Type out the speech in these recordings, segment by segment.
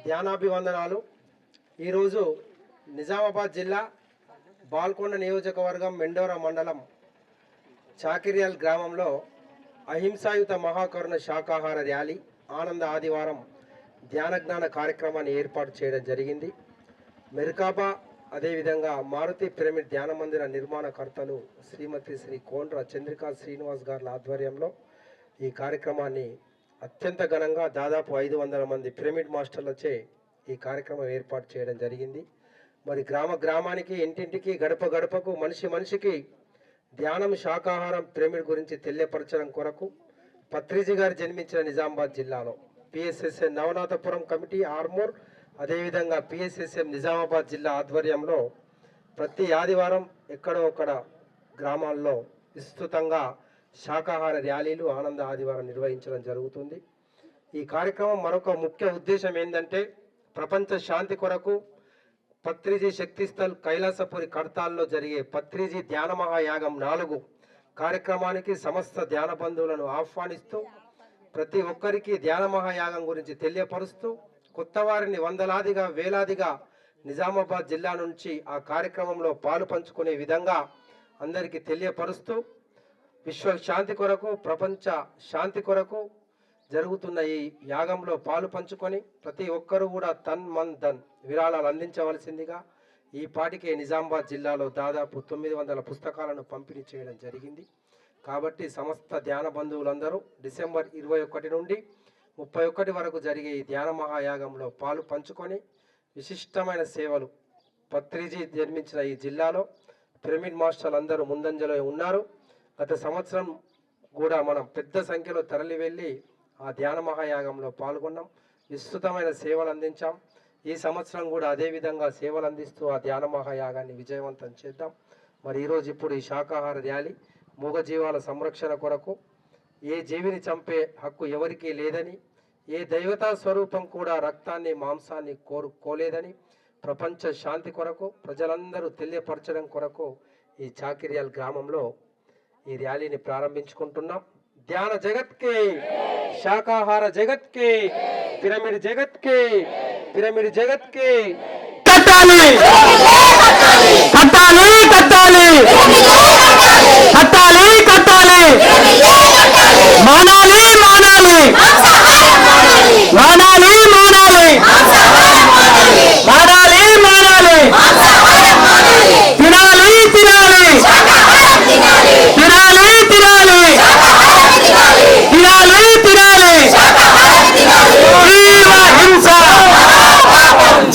ధ్యానాభివందనాలు. ఈరోజు నిజామాబాద్ జిల్లా బాల్కొండ నియోజకవర్గం మెండోరా మండలం చాకిర్యాల్ గ్రామంలో అహింసాయుత మహాకరుణ శాకాహార ర్యాలీ ఆనంద ఆదివారం ధ్యానజ్ఞాన కార్యక్రమాన్ని ఏర్పాటు చేయడం జరిగింది. మెర్కాబా అదేవిధంగా మారుతి పిరమిడ్ ధ్యాన మందిర నిర్మాణకర్తలు శ్రీమతి శ్రీ కోండ్ర చంద్రికా శ్రీనివాస్ గారి ఆధ్వర్యంలో ఈ కార్యక్రమాన్ని అత్యంత ఘనంగా దాదాపు 500 మంది పిరమిడ్ మాస్టర్లచే ఈ కార్యక్రమం ఏర్పాటు చేయడం జరిగింది. మరి గ్రామానికి ఇంటింటికి గడప గడపకు మనిషికి ధ్యానం శాకాహారం పిరమిడ్ గురించి తెలియపరచడం కొరకు పత్రిజీ గారు జన్మించిన నిజామాబాద్ జిల్లాలో పిఎస్ఎస్ఎం నవనాథపురం కమిటీ ఆర్మూర్ అదేవిధంగా పిఎస్ఎస్ఎం నిజామాబాద్ జిల్లా ఆధ్వర్యంలో ప్రతి ఆదివారం ఎక్కడో ఒకడ గ్రామాల్లో విస్తృతంగా శాకాహార ర్యాలీలు ఆనంద ఆదివారం నిర్వహించడం జరుగుతుంది. ఈ కార్యక్రమం మరొక ముఖ్య ఉద్దేశం ఏంటంటే ప్రపంచ శాంతి కొరకు పత్రిజీ శక్తిస్థల్ కైలాసపురి కడతాల్లో జరిగే పత్రిజీ ధ్యాన మహాయాగం 4 కార్యక్రమానికి సమస్త ధ్యాన బంధువులను ఆహ్వానిస్తూ ప్రతి ఒక్కరికి ధ్యాన మహాయాగం గురించి తెలియపరుస్తూ కొత్త వారిని వందలాదిగా వేలాదిగా నిజామాబాద్ జిల్లా నుంచి ఆ కార్యక్రమంలో పాలు పంచుకునే విధంగా అందరికీ తెలియపరుస్తూ విశ్వ శాంతి కొరకు ప్రపంచ శాంతి కొరకు జరుగుతున్న ఈ యాగంలో పాలు పంచుకొని ప్రతి ఒక్కరూ కూడా తన్ మన్ ధన్ విరాళాలు అందించవలసిందిగా ఈ పాటికే నిజామాబాద్ జిల్లాలో దాదాపు 900 పుస్తకాలను పంపిణీ చేయడం జరిగింది. కాబట్టి సమస్త ధ్యాన బంధువులందరూ డిసెంబర్ 21 నుండి 31 వరకు జరిగే ఈ ధ్యాన మహాయాగంలో పాలు పంచుకొని విశిష్టమైన సేవలు పత్రిజీ జన్మించిన ఈ జిల్లాలో పిరమిడ్ మాస్టర్లు అందరూ ముందంజలో ఉన్నారు. గత సంవత్సరం కూడా మనం పెద్ద సంఖ్యలో తరలి వెళ్ళి ఆ ధ్యాన మహాయాగంలో పాల్గొన్నాం, విస్తృతమైన సేవలు అందించాం. ఈ సంవత్సరం కూడా అదేవిధంగా సేవలు అందిస్తూ ఆ ధ్యాన మహాయాగాన్ని విజయవంతం చేద్దాం. మరి ఈరోజు ఇప్పుడు ఈ శాకాహార ర్యాలీ మూగజీవాల సంరక్షణ కొరకు ఏ జీవిని చంపే హక్కు ఎవరికీ లేదని, ఏ దైవతా స్వరూపం కూడా రక్తాన్ని మాంసాన్ని కోరుకోలేదని ప్రపంచ శాంతి కొరకు ప్రజలందరూ తెలియపరచడం కొరకు ఈ చాకిర్యాల్ గ్రామంలో ఈ ర్యాలీని ప్రారంభించుకుంటున్నాం. ధ్యాన జగత్ కి, శాకాహార జగత్ కి, పిరమిడ్ జగత్ కి, పిరమిడ్ జగత్ కి కట్టాలి కట్టాలి కట్టాలి కట్టాలి కట్టాలి మానాలి మానాలి మానాలి మానాలి మానాలి మానాలి తినాలి తినాలి తినాలి తినాలి తినాలి తినాలి జీవ హింస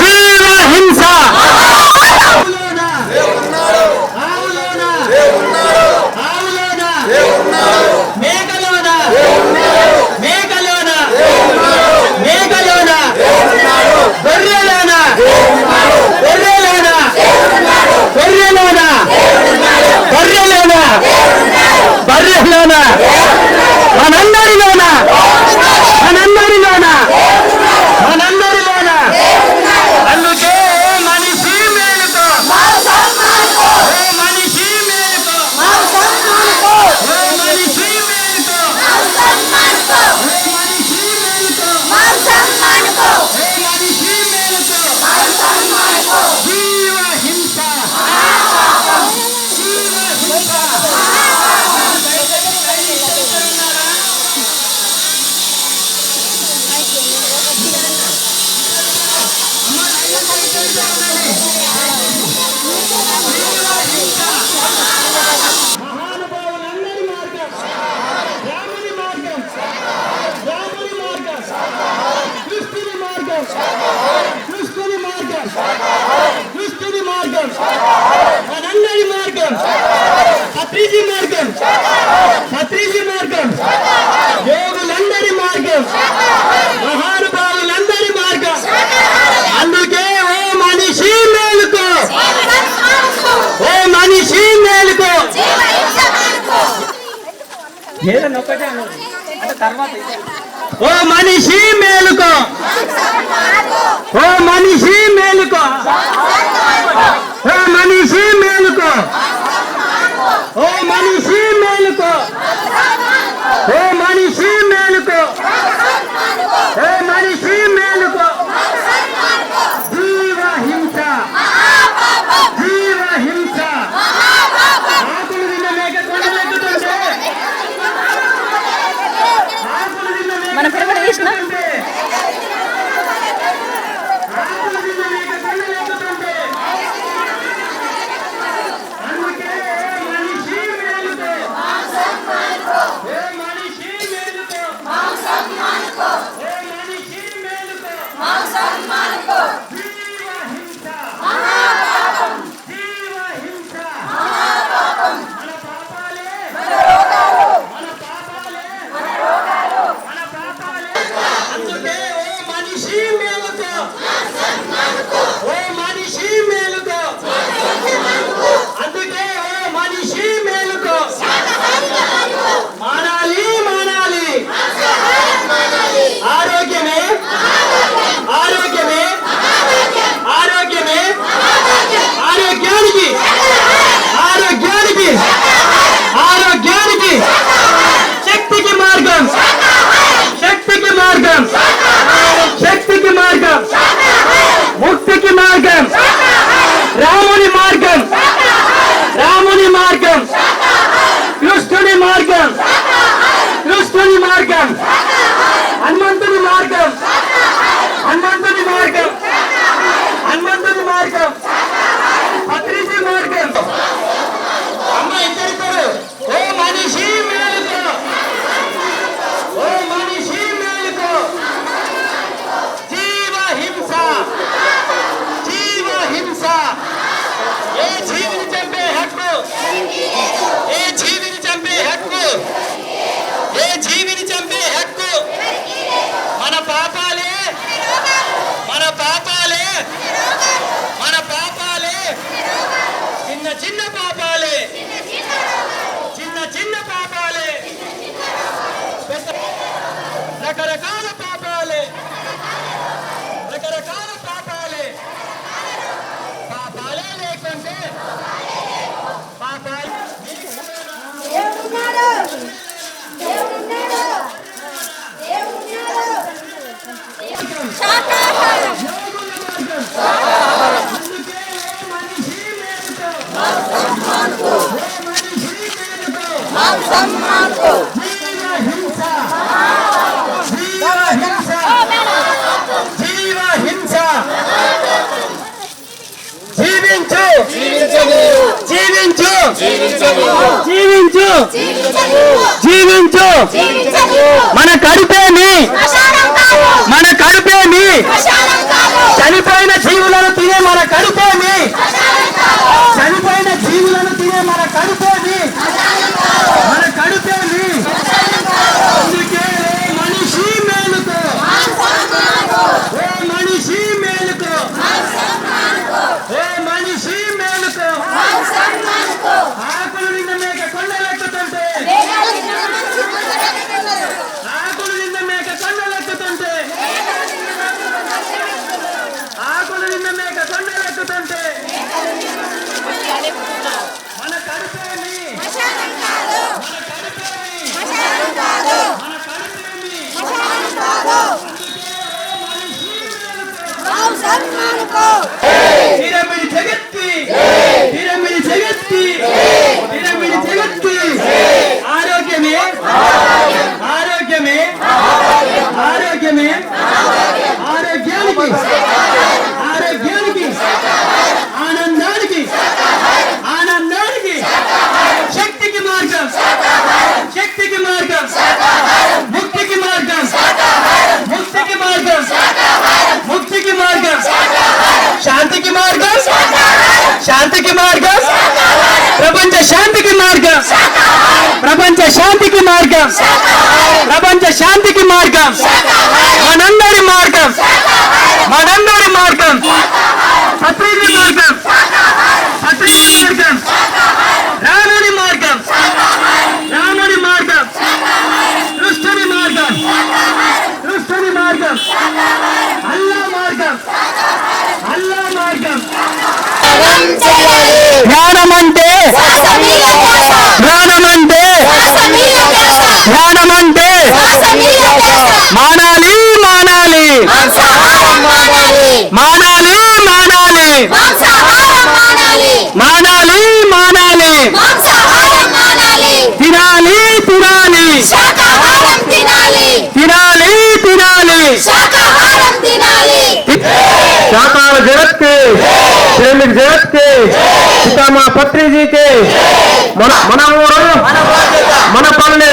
జీవ హింస మేకలోన మేకలోన మేకలోన గొర్రెలోన గొర్రెలోన గొర్రెలోన గొర్రెలోన బర్రెలోన మనందరిలోన మనందరిలోన మనందరిలోన అందుకే మనిషి మేలుకో మనిషి మేలుకో మనిషి మేలుకో మనిషి మేలుకో మనిషి మేలుకో జీవ హింస జీవ హింస మహానుభావులందరి మార్గం రాముని మార్గం రాముని మార్గం కృష్ణుని మార్గం కృష్ణుని మార్గం కృష్ణుని మార్గం మనందరి మార్గం పత్రిజీ మార్గం పత్రిజీ మార్గం యోగులందరి మార్గం మహానుభావులందరి మార్గం అందుకే ఓ మనిషి మేలుకో ఓ మనిషి మేలుకో ఓ మనిషి మేలుకో ఓ మనిషి మేలుకో ఓ మనిషి మేలుకో ఓ మనిషి మేలుకో ఓ మనిషి మేలుకో ఓ మనిషి మేలుకో కృష్ణ ముక్తికి మార్గం రాముని మార్గం రాముని మార్గం కృష్ణుని మార్గం కృష్ణుని మార్గం హనుమంతుని మార్గం హనుమంతుని మార్గం హనుమంతుని మార్గం పత్రిజీ మార్గం అమ్మ ఇద్దరు ఓ మనిషి మేలుకో ఓ మనిషి మేలుకో జీవహింస జీవహింస ఏ జీవిని చంపే హక్కు ఏ జీవిని చంపే హక్కు ఏ జీవిని చంపే హక్కు మన పాపాలే మన పాపాలే మన పాపాలే చిన్న చిన్న పాపాలే చిన్న చిన్న పాపాలే రకరకాల పాపాలే రకరకాల పాపాలే పాపాలే లేకుంటే పాపాలే జీవించు జీవించు జీవించు జీవించు మన కడుపేమి మన కడుపేమి చనిపోయిన జీవులను తినే మన కడుపేమి చనిపోయిన జీవులను తినే మన కడుపేమి మన కడుపేమి అందుకే మనిషి మేలుకో ఓ మనిషి మేలుకో ఓ మనిషి మేలుకో ఆకులు నిన్న మేక కొండలెక్కుతుంటే ఆకులు నిన్న మేక కొండలెక్కుతుంటే ఆకులు నిన్న మేక కొండలెక్కుతుంటే మన కడుపేమి మన కడుపేమి మన కడుపేమి పిరమిడ్ జగత్తి పిరమిడ్ జగత్తి పిరమిడ్ జగత్తి ఆరోగ్యమే ఆరోగ్యమే ఆరోగ్యమే ఆరోగ్యానికి ఆరోగ్యానికి ఆనందానికి ఆనందానికి శక్తికి మార్గం శక్తికి మార్గం ముక్తికి మార్గం ముక్తికి మార్గం ముక్తికి మార్గం శాంతికి మార్గం శాంతికి మార్గం ప్రపంచ శాంతికి మార్గం ప్రపంచ శాంతికి మార్గం ప్రపంచ శాంతికి మార్గం మనందరి మార్గం మనందరి మార్గం పత్రిజీ మార్గం పత్రిజీ మార్గం రాముని మార్గం రాముని మార్గం కృష్ణుని మార్గం కృష్ణుని మార్గం అల్లా మార్గం అల్లా మార్గం జ్ఞానమంటే జ్ఞానమంటే జ్ఞానమంటే మానాలి మానాలి మానాలి మానాలి మానాలి మానాలి తినాలి తినాలి తినాలి తినాలి పితామా పత్రిజీకి మన ఊరు మన పల్లె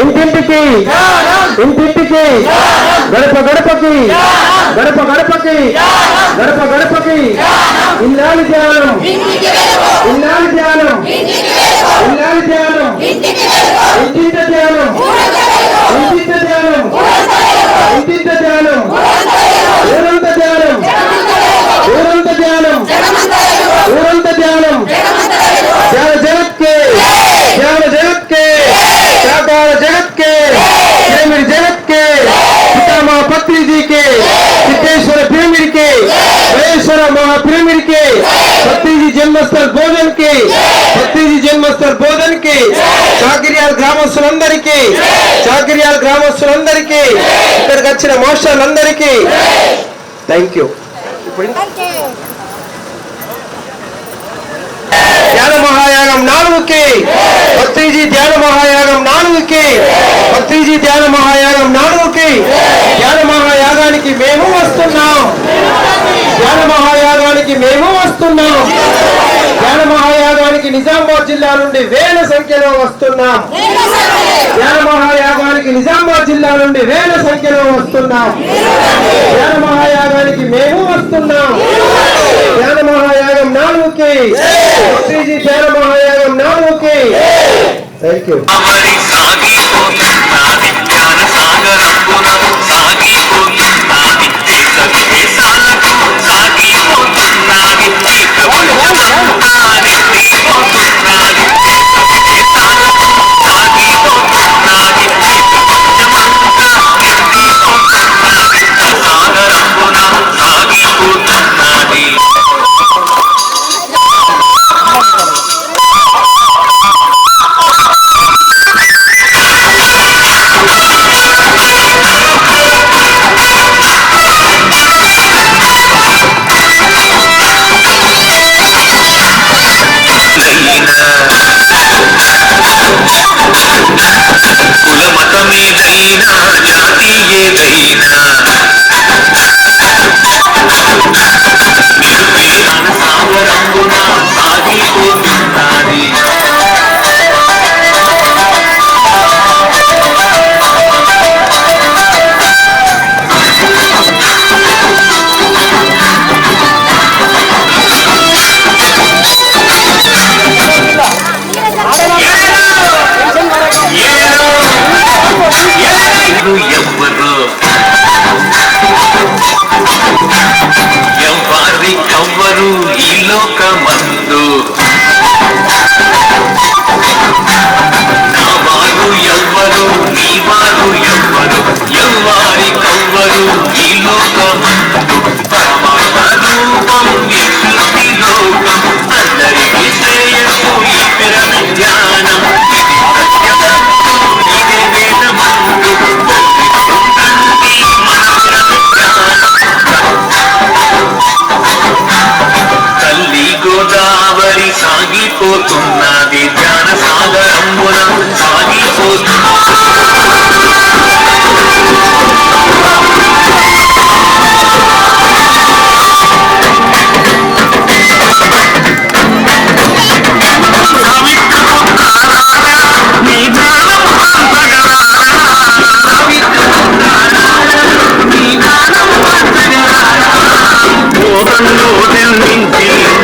ఇంటింటికి గడప గడపకి ఇల్లాలి ధ్యానం ఇంటింట ధ్యానం ఊరంత ధ్యానం जगत के प्रेमी जगत के पितामह पत्रिजी के सिद्धेश्वर प्रेमी के महेश्वर महाप्रेमी के पत्रिजी जन्मस्थल भोजन के చాకిరియాల గ్రామస్తులందరికీ ఇక్కడికి వచ్చిన మోస్టర్లందరికీ థ్యాంక్ యూ. ధ్యాన మహాయాగం 4కి పత్రిజీ ధ్యాన మహాయాగం 4కి ధ్యాన మహాయాగానికి మేము వస్తున్నాం. ధ్యాన మహాయాగానికి నిజామాబాద్ జిల్లా నుండి వేల సంఖ్యలో వస్తున్నాం. ధ్యాన మహాయాగానికి మేము వస్తున్నాం. ధ్యాన మహాయాగం 4కి పత్రిజీ ధ్యాన మహాయాగం 4కి థ్యాంక్ యూ. జన్మించి